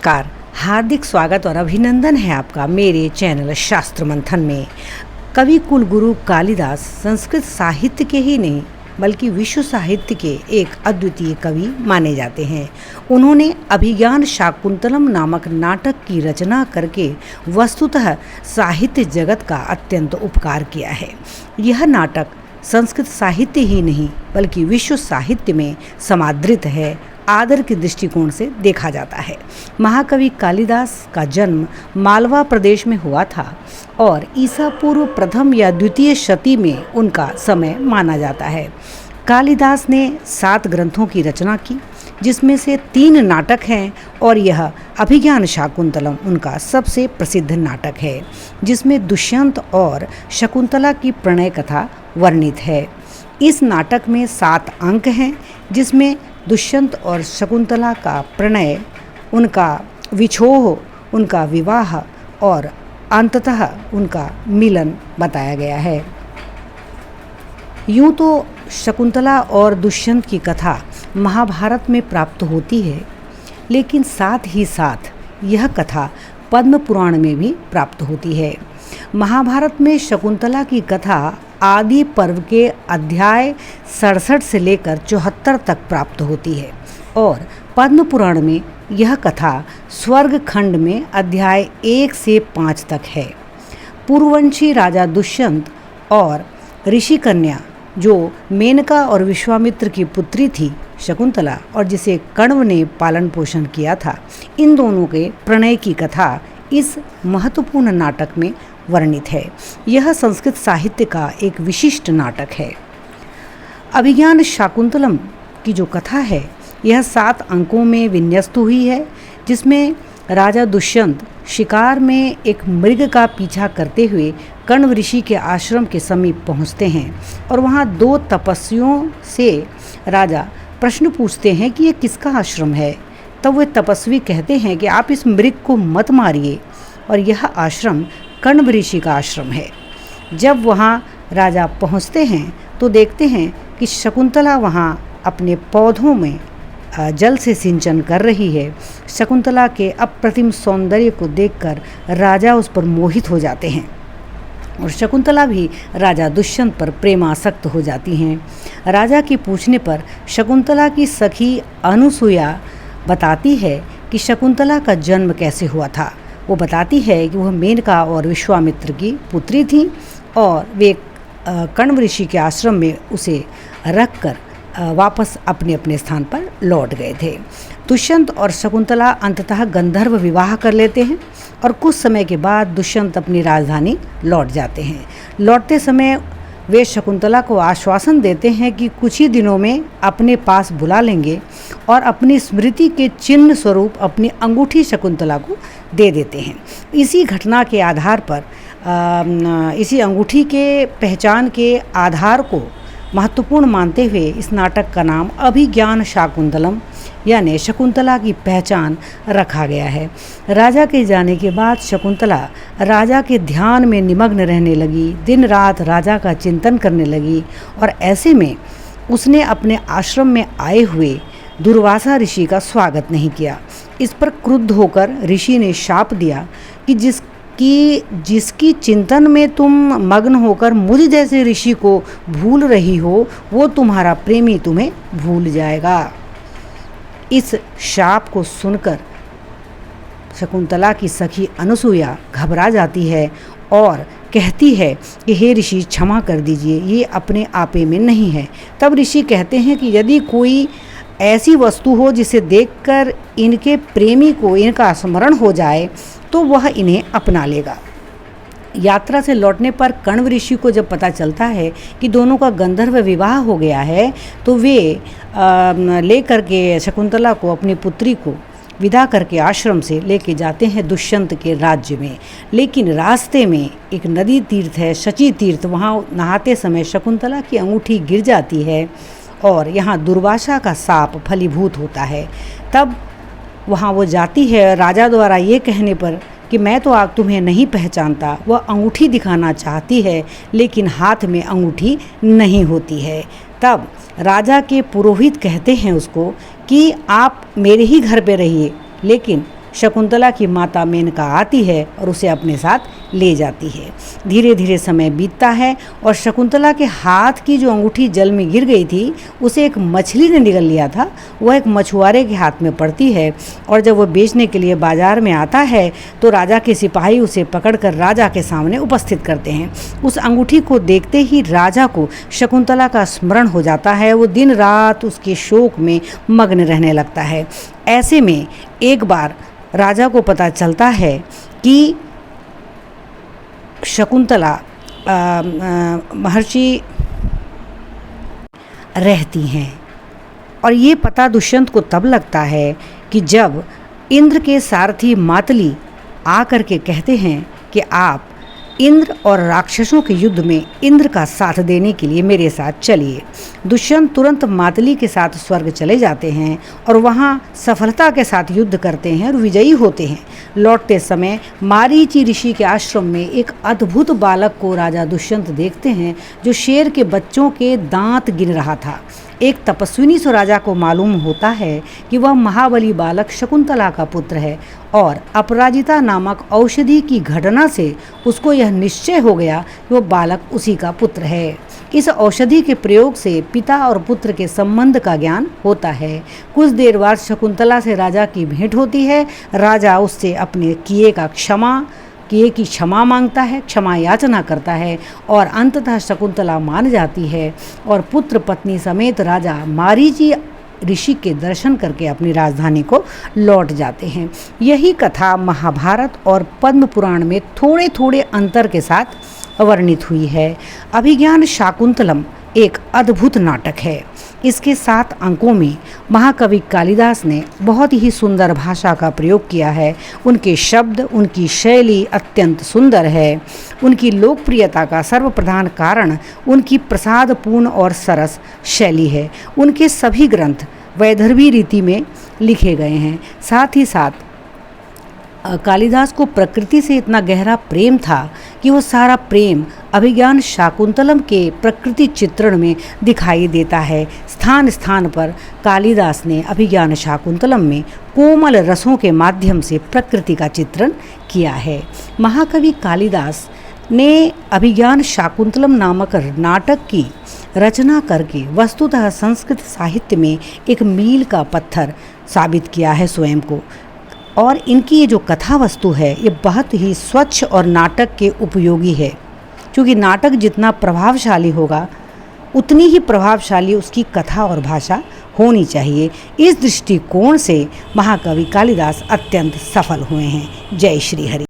नमस्कार, हार्दिक स्वागत और अभिनंदन है आपका मेरे चैनल शास्त्र मंथन में। कवि कुलगुरु कालिदास संस्कृत साहित्य के ही नहीं बल्कि विश्व साहित्य के एक अद्वितीय कवि माने जाते हैं। उन्होंने अभिज्ञान शाकुंतलम नामक नाटक की रचना करके वस्तुतः साहित्य जगत का अत्यंत उपकार किया है। यह नाटक संस्कृत साहित्य ही नहीं बल्कि विश्व साहित्य में समादृत है, आदर के दृष्टिकोण से देखा जाता है। महाकवि कालिदास का जन्म मालवा प्रदेश में हुआ था और ईसा पूर्व प्रथम या द्वितीय शती में उनका समय माना जाता है। कालिदास ने 7 ग्रंथों की रचना की, जिसमें से 3 नाटक हैं और यह अभिज्ञान शाकुंतलम उनका सबसे प्रसिद्ध नाटक है, जिसमें दुष्यंत और शकुंतला की प्रणय कथा वर्णित है। इस नाटक में 7 अंक हैं, जिसमें दुष्यंत और शकुंतला का प्रणय, उनका विछोह, उनका विवाह और अंततः उनका मिलन बताया गया है। यूँ तो शकुंतला और दुष्यंत की कथा महाभारत में प्राप्त होती है, लेकिन साथ ही साथ यह कथा पद्म पुराण में भी प्राप्त होती है। महाभारत में शकुंतला की कथा आदि पर्व के अध्याय 67 से लेकर 74 तक प्राप्त होती है और पद्म पुराण में यह कथा स्वर्ग खंड में अध्याय 1 से 5 तक है। पूर्ववंशी राजा दुष्यंत और ऋषि कन्या जो मेनका और विश्वामित्र की पुत्री थी शकुंतला, और जिसे कण्व ने पालन पोषण किया था, इन दोनों के प्रणय की कथा इस महत्वपूर्ण नाटक में वर्णित है। यह संस्कृत साहित्य का एक विशिष्ट नाटक है। अभिज्ञान शाकुंतलम की जो कथा है, यह 7 अंकों में विन्यस्त हुई है, जिसमें राजा दुष्यंत शिकार में एक मृग का पीछा करते हुए कण्व ऋषि के आश्रम के समीप पहुंचते हैं और वहां 2 तपस्वियों से राजा प्रश्न पूछते हैं कि ये किसका आश्रम है। तब वे तपस्वी कहते हैं कि आप इस मृग को मत मारिए, और यह आश्रम कण्व ऋषि का आश्रम है। जब वहाँ राजा पहुँचते हैं तो देखते हैं कि शकुंतला वहाँ अपने पौधों में जल से सिंचन कर रही है। शकुंतला के अप्रतिम सौंदर्य को देखकर राजा उस पर मोहित हो जाते हैं और शकुंतला भी राजा दुष्यंत पर प्रेमासक्त हो जाती हैं। राजा के पूछने पर शकुंतला की सखी अनुसुया बताती है कि शकुंतला का जन्म कैसे हुआ था। वो बताती है कि वह मेनका और विश्वामित्र की पुत्री थी और वे कण्व ऋषि के आश्रम में उसे रखकर वापस अपने अपने स्थान पर लौट गए थे। दुष्यंत और शकुंतला अंततः गंधर्व विवाह कर लेते हैं और कुछ समय के बाद दुष्यंत अपनी राजधानी लौट जाते हैं। लौटते समय वे शकुंतला को आश्वासन देते हैं कि कुछ ही दिनों में अपने पास बुला लेंगे और अपनी स्मृति के चिन्ह स्वरूप अपनी अंगूठी शकुंतला को दे देते हैं। इसी घटना के आधार पर इसी अंगूठी के पहचान के आधार को महत्वपूर्ण मानते हुए इस नाटक का नाम अभिज्ञान शाकुंतलम यानी शकुंतला की पहचान रखा गया है। राजा के जाने के बाद शकुंतला राजा के ध्यान में निमग्न रहने लगी, दिन रात राजा का चिंतन करने लगी और ऐसे में उसने अपने आश्रम में आए हुए दुर्वासा ऋषि का स्वागत नहीं किया। इस पर क्रुद्ध होकर ऋषि ने शाप दिया कि जिसकी चिंतन में तुम मग्न होकर मुझ जैसे ऋषि को भूल रही हो, वो तुम्हारा प्रेमी तुम्हें भूल जाएगा। इस शाप को सुनकर शकुंतला की सखी अनुसुया घबरा जाती है और कहती है कि हे ऋषि क्षमा कर दीजिए, ये अपने आपे में नहीं है। तब ऋषि कहते हैं कि यदि कोई ऐसी वस्तु हो जिसे देखकर इनके प्रेमी को इनका स्मरण हो जाए तो वह इन्हें अपना लेगा। यात्रा से लौटने पर कण्व ऋषि को जब पता चलता है कि दोनों का गंधर्व विवाह हो गया है तो वे लेकर के शकुंतला को, अपनी पुत्री को विदा करके आश्रम से लेके जाते हैं दुष्यंत के राज्य में। लेकिन रास्ते में एक नदी तीर्थ है, शची तीर्थ, वहाँ नहाते समय शकुंतला की अंगूठी गिर जाती है और यहाँ दुर्वासा का साप फलीभूत होता है। तब वहाँ वो जाती है, राजा द्वारा ये कहने पर कि मैं तो आप तुम्हें नहीं पहचानता, वह अंगूठी दिखाना चाहती है लेकिन हाथ में अंगूठी नहीं होती है। तब राजा के पुरोहित कहते हैं उसको कि आप मेरे ही घर पे रहिए, लेकिन शकुंतला की माता मेनका आती है और उसे अपने साथ ले जाती है। धीरे धीरे समय बीतता है और शकुंतला के हाथ की जो अंगूठी जल में गिर गई थी उसे एक मछली ने निगल लिया था। वह एक मछुआरे के हाथ में पड़ती है और जब वह बेचने के लिए बाजार में आता है तो राजा के सिपाही उसे पकड़कर राजा के सामने उपस्थित करते हैं। उस अंगूठी को देखते ही राजा को शकुंतला का स्मरण हो जाता है। वो दिन रात उसके शोक में मग्न रहने लगता है। ऐसे में एक बार राजा को पता चलता है कि शकुंतला महर्षि रहती हैं और ये पता दुष्यंत को तब लगता है कि जब इंद्र के सारथी मातली आकर के कहते हैं कि आप इंद्र और राक्षसों के युद्ध में इंद्र का साथ देने के लिए मेरे साथ चलिए। दुष्यंत तुरंत मातली के साथ स्वर्ग चले जाते हैं और वहाँ सफलता के साथ युद्ध करते हैं और विजयी होते हैं। लौटते समय मारीची ऋषि के आश्रम में एक अद्भुत बालक को राजा दुष्यंत देखते हैं जो शेर के बच्चों के दांत गिन रहा था। एक तपस्विनी से राजा को मालूम होता है कि वह महाबली बालक शकुंतला का पुत्र है और अपराजिता नामक औषधि की घटना से उसको यह निश्चय हो गया कि वह बालक उसी का पुत्र है। इस औषधि के प्रयोग से पिता और पुत्र के संबंध का ज्ञान होता है। कुछ देर बाद शकुंतला से राजा की भेंट होती है। राजा उससे अपने किए की क्षमा मांगता है, क्षमा याचना करता है और अंततः शकुंतला मान जाती है और पुत्र पत्नी समेत राजा मारीची ऋषि के दर्शन करके अपनी राजधानी को लौट जाते हैं। यही कथा महाभारत और पद्म पुराण में थोड़े थोड़े अंतर के साथ वर्णित हुई है। अभिज्ञान शाकुंतलम एक अद्भुत नाटक है। इसके 7 अंकों में महाकवि कालिदास ने बहुत ही सुंदर भाषा का प्रयोग किया है। उनके शब्द, उनकी शैली अत्यंत सुंदर है। उनकी लोकप्रियता का सर्वप्रधान कारण उनकी प्रसादपूर्ण और सरस शैली है। उनके सभी ग्रंथ वैदर्भी रीति में लिखे गए हैं। साथ ही साथ कालिदास को प्रकृति से इतना गहरा प्रेम था कि वो सारा प्रेम अभिज्ञान शाकुंतलम के प्रकृति चित्रण में दिखाई देता है। स्थान स्थान पर कालिदास ने अभिज्ञान शाकुंतलम में कोमल रसों के माध्यम से प्रकृति का चित्रण किया है। महाकवि कालिदास ने अभिज्ञान शाकुंतलम नामक नाटक की रचना करके वस्तुतः संस्कृत साहित्य में एक मील का पत्थर साबित किया है स्वयं को। और इनकी ये जो कथा वस्तु है ये बहुत ही स्वच्छ और नाटक के उपयोगी है। क्योंकि नाटक जितना प्रभावशाली होगा उतनी ही प्रभावशाली उसकी कथा और भाषा होनी चाहिए। इस दृष्टिकोण से महाकवि कालिदास अत्यंत सफल हुए हैं। जय श्री हरि।